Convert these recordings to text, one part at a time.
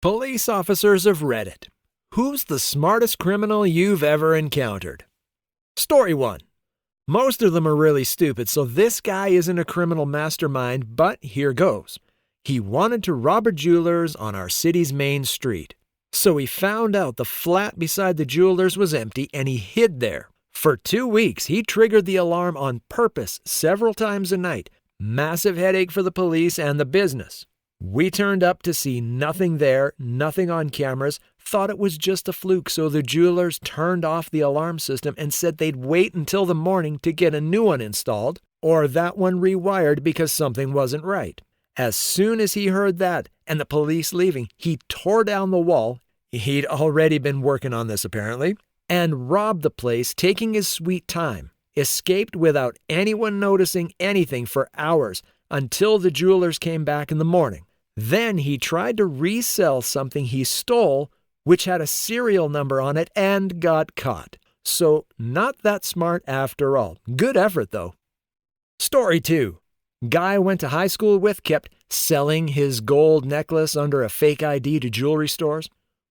Police officers of Reddit. Who's the smartest criminal you've ever encountered? Story 1. Most of them are really stupid, so this guy isn't a criminal mastermind, but here goes. He wanted to rob a jeweler's on our city's main street. So he found out the flat beside the jeweler's was empty and he hid there. For 2 weeks, he triggered the alarm on purpose several times a night. Massive headache for the police and the business. We turned up to see nothing there, nothing on cameras, thought it was just a fluke, so the jewelers turned off the alarm system and said they'd wait until the morning to get a new one installed, or that one rewired because something wasn't right. As soon as he heard that and the police leaving, he tore down the wall, he'd already been working on this apparently, and robbed the place, taking his sweet time, escaped without anyone noticing anything for hours until the jewelers came back in the morning. Then he tried to resell something he stole, which had a serial number on it, and got caught. So not that smart after all. Good effort though. Story 2. Guy I went to high school with kept selling his gold necklace under a fake ID to jewelry stores.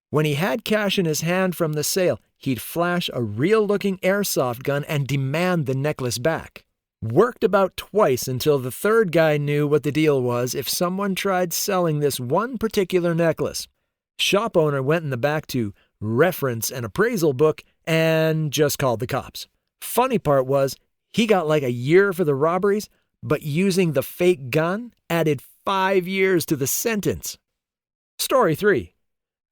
When he had cash in his hand from the sale, he'd flash a real-looking airsoft gun and demand the necklace back. Worked about twice until the third guy knew what the deal was if someone tried selling this one particular necklace. Shop owner went in the back to reference an appraisal book and just called the cops. Funny part was, he got like a year for the robberies, but using the fake gun added 5 years to the sentence. Story 3.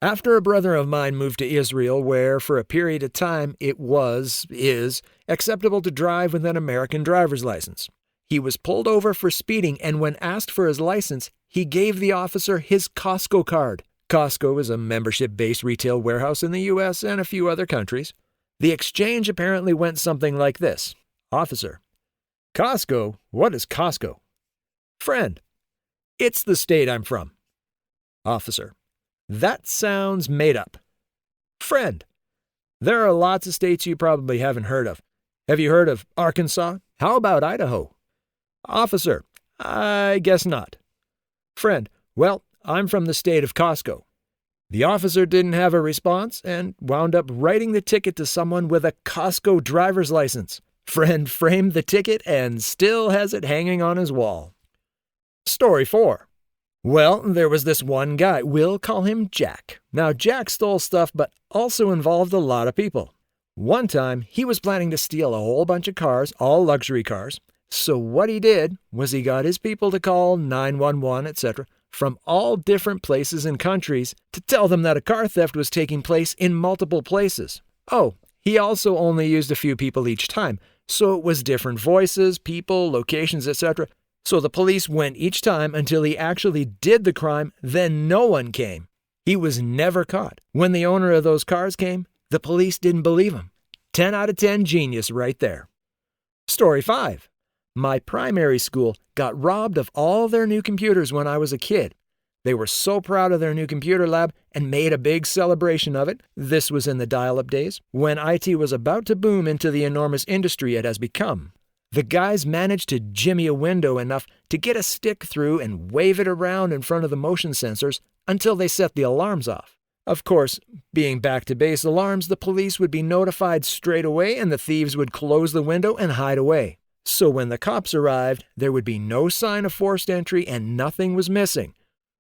After a brother of mine moved to Israel, where for a period of time is acceptable to drive with an American driver's license. He was pulled over for speeding, and when asked for his license, he gave the officer his Costco card. Costco is a membership-based retail warehouse in the U.S. and a few other countries. The exchange apparently went something like this. Officer: Costco? What is Costco? Friend: It's the state I'm from. Officer: That sounds made up. Friend: There are lots of states you probably haven't heard of. Have you heard of Arkansas? How about Idaho? Officer: I guess not. Friend: Well, I'm from the state of Costco. The officer didn't have a response and wound up writing the ticket to someone with a Costco driver's license. Friend framed the ticket and still has it hanging on his wall. Story 4. Well, there was this one guy. We'll call him Jack. Now, Jack stole stuff, but also involved a lot of people. One time, he was planning to steal a whole bunch of cars, all luxury cars. So what he did was he got his people to call 911, etc., from all different places and countries to tell them that a car theft was taking place in multiple places. Oh, he also only used a few people each time, so it was different voices, people, locations, etc., so the police went each time until he actually did the crime, then no one came. He was never caught. When the owner of those cars came, the police didn't believe him. 10 out of 10 genius right there. Story 5. My primary school got robbed of all their new computers when I was a kid. They were so proud of their new computer lab and made a big celebration of it. This was in the dial-up days, when IT was about to boom into the enormous industry it has become. The guys managed to jimmy a window enough to get a stick through and wave it around in front of the motion sensors until they set the alarms off. Of course, being back-to-base alarms, the police would be notified straight away and the thieves would close the window and hide away. So when the cops arrived, there would be no sign of forced entry and nothing was missing.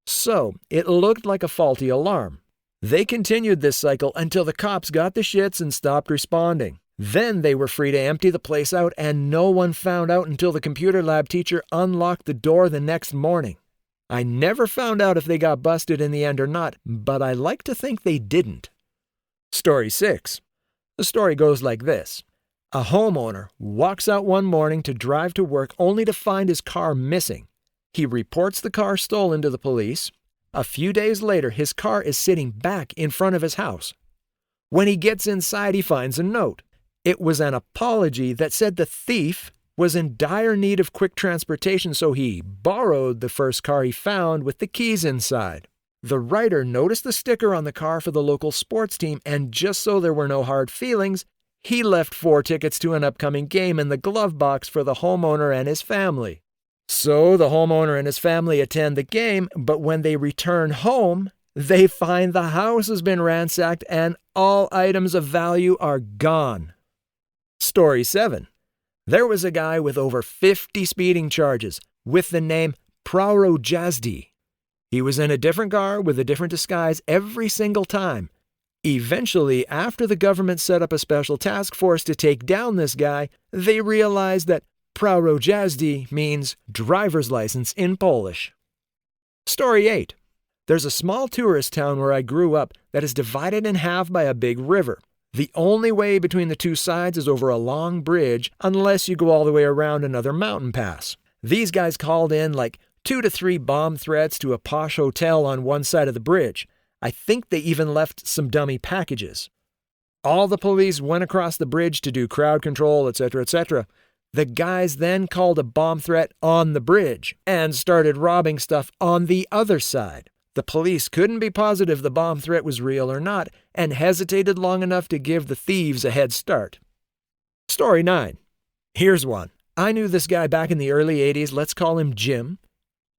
So it looked like a faulty alarm. They continued this cycle until the cops got the shits and stopped responding. Then they were free to empty the place out, and no one found out until the computer lab teacher unlocked the door the next morning. I never found out if they got busted in the end or not, but I like to think they didn't. Story 6. The story goes like this. A homeowner walks out one morning to drive to work only to find his car missing. He reports the car stolen to the police. A few days later, his car is sitting back in front of his house. When he gets inside, he finds a note. It was an apology that said the thief was in dire need of quick transportation, so he borrowed the first car he found with the keys inside. The writer noticed the sticker on the car for the local sports team, and just so there were no hard feelings, he left 4 tickets to an upcoming game in the glove box for the homeowner and his family. So the homeowner and his family attend the game, but when they return home, They find the house has been ransacked and all items of value are gone. Story 7. There was a guy with over 50 speeding charges with the name Prauro Jazdi. He was in a different car with a different disguise every single time. Eventually, after the government set up a special task force to take down this guy, they realized that Prauro Jazdi means driver's license in Polish. Story 8. There's a small tourist town where I grew up that is divided in half by a big river. The only way between the two sides is over a long bridge unless you go all the way around another mountain pass. These guys called in like 2 to 3 bomb threats to a posh hotel on one side of the bridge. I think they even left some dummy packages. All the police went across the bridge to do crowd control, etc., etc. The guys then called a bomb threat on the bridge and started robbing stuff on the other side. The police couldn't be positive the bomb threat was real or not and hesitated long enough to give the thieves a head start. Story 9. Here's one. I knew this guy back in the early 80s. Let's call him Jim.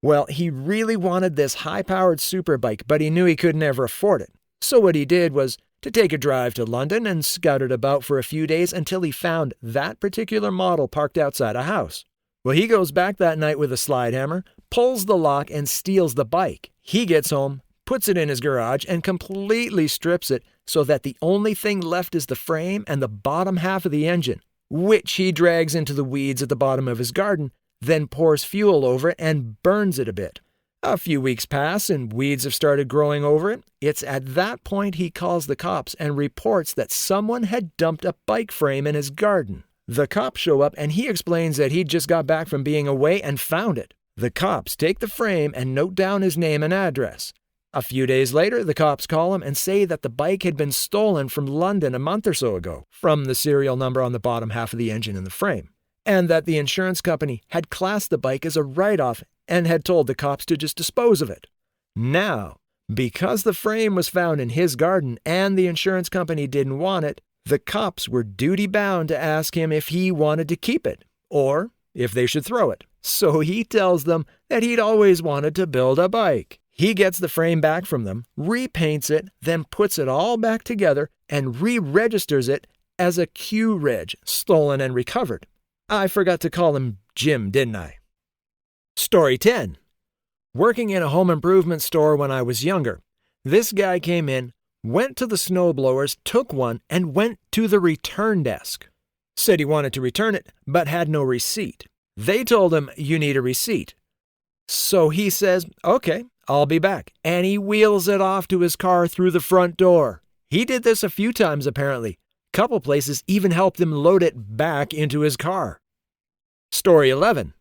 Well, he really wanted this high-powered superbike, but he knew he could never afford it. So what he did was to take a drive to London and scouted about for a few days until he found that particular model parked outside a house. Well, he goes back that night with a slide hammer, pulls the lock, and steals the bike. He gets home, puts it in his garage, and completely strips it so that the only thing left is the frame and the bottom half of the engine, which he drags into the weeds at the bottom of his garden, then pours fuel over it and burns it a bit. A few weeks pass and weeds have started growing over it. It's at that point he calls the cops and reports that someone had dumped a bike frame in his garden. The cops show up and he explains that he'd just got back from being away and found it. The cops take the frame and note down his name and address. A few days later, the cops call him and say that the bike had been stolen from London a month or so ago, from the serial number on the bottom half of the engine and the frame, and that the insurance company had classed the bike as a write-off and had told the cops to just dispose of it. Now, because the frame was found in his garden and the insurance company didn't want it, the cops were duty-bound to ask him if he wanted to keep it, or if they should throw it. So he tells them that he'd always wanted to build a bike. He gets the frame back from them, repaints it, then puts it all back together and re-registers it as a Q-Reg, stolen and recovered. I forgot to call him Jim, didn't I? Story 10. Working in a home improvement store when I was younger, this guy came in, went to the snowblowers, took one, and went to the return desk. Said he wanted to return it, but had no receipt. They told him, "You need a receipt." So he says, "Okay, I'll be back." And he wheels it off to his car through the front door. He did this a few times apparently. Couple places even helped him load it back into his car. Story 11.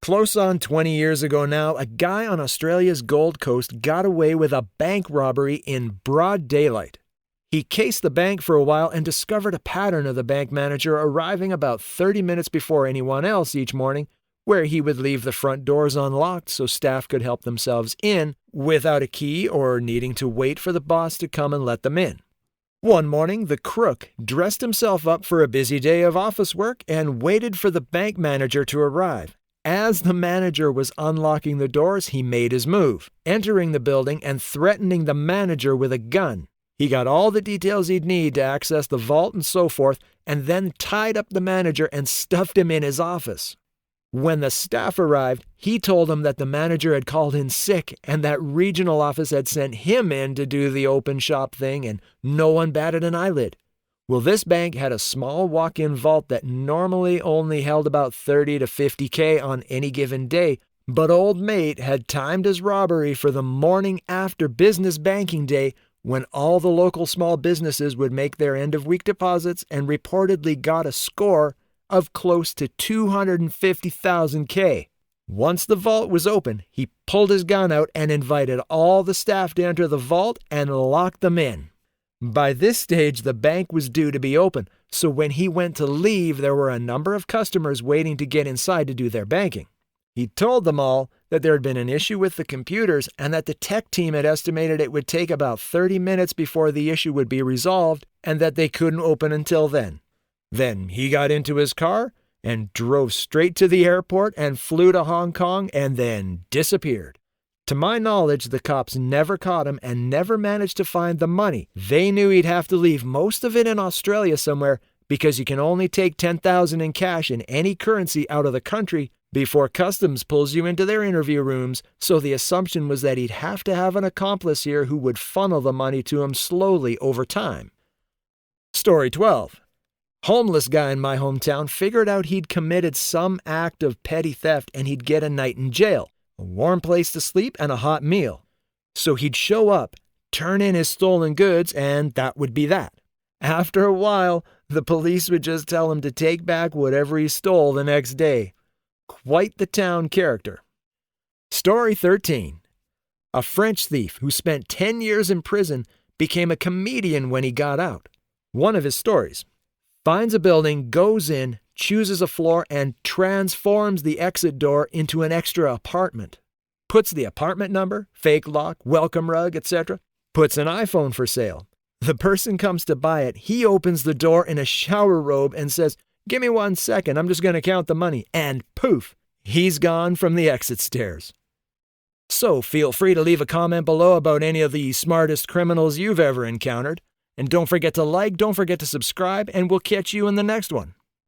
Close on 20 years ago now, a guy on Australia's Gold Coast got away with a bank robbery in broad daylight. He cased the bank for a while and discovered a pattern of the bank manager arriving about 30 minutes before anyone else each morning, where he would leave the front doors unlocked so staff could help themselves in without a key or needing to wait for the boss to come and let them in. One morning, the crook dressed himself up for a busy day of office work and waited for the bank manager to arrive. As the manager was unlocking the doors, he made his move, entering the building and threatening the manager with a gun. He got all the details he'd need to access the vault and so forth, and then tied up the manager and stuffed him in his office. When the staff arrived, he told them that the manager had called in sick and that regional office had sent him in to do the open shop thing, and no one batted an eyelid. Well, this bank had a small walk-in vault that normally only held about 30 to 50K on any given day, but old mate had timed his robbery for the morning after business banking day, when all the local small businesses would make their end-of-week deposits, and reportedly got a score of close to 250,000K. Once the vault was open, he pulled his gun out and invited all the staff to enter the vault and locked them in. By this stage, the bank was due to be open, so when he went to leave, there were a number of customers waiting to get inside to do their banking. He told them all that there had been an issue with the computers and that the tech team had estimated it would take about 30 minutes before the issue would be resolved and that they couldn't open until then. Then he got into his car and drove straight to the airport and flew to Hong Kong and then disappeared. To my knowledge, the cops never caught him and never managed to find the money. They knew he'd have to leave most of it in Australia somewhere because you can only take $10,000 in cash in any currency out of the country before customs pulls you into their interview rooms, so the assumption was that he'd have to have an accomplice here who would funnel the money to him slowly over time. Story 12. Homeless guy in my hometown figured out he'd committed some act of petty theft and he'd get a night in jail, a warm place to sleep, and a hot meal. So he'd show up, turn in his stolen goods, and that would be that. After a while, the police would just tell him to take back whatever he stole the next day. Quite the town character. Story 13. A French thief who spent 10 years in prison became a comedian when he got out. One of his stories. Finds a building, goes in, chooses a floor, and transforms the exit door into an extra apartment. Puts the apartment number, fake lock, welcome rug, etc. Puts an iPhone for sale. The person comes to buy it. He opens the door in a shower robe and says, "Give me 1 second, I'm just going to count the money." And poof, he's gone from the exit stairs. So feel free to leave a comment below about any of the smartest criminals you've ever encountered. And don't forget to like, don't forget to subscribe, and we'll catch you in the next one.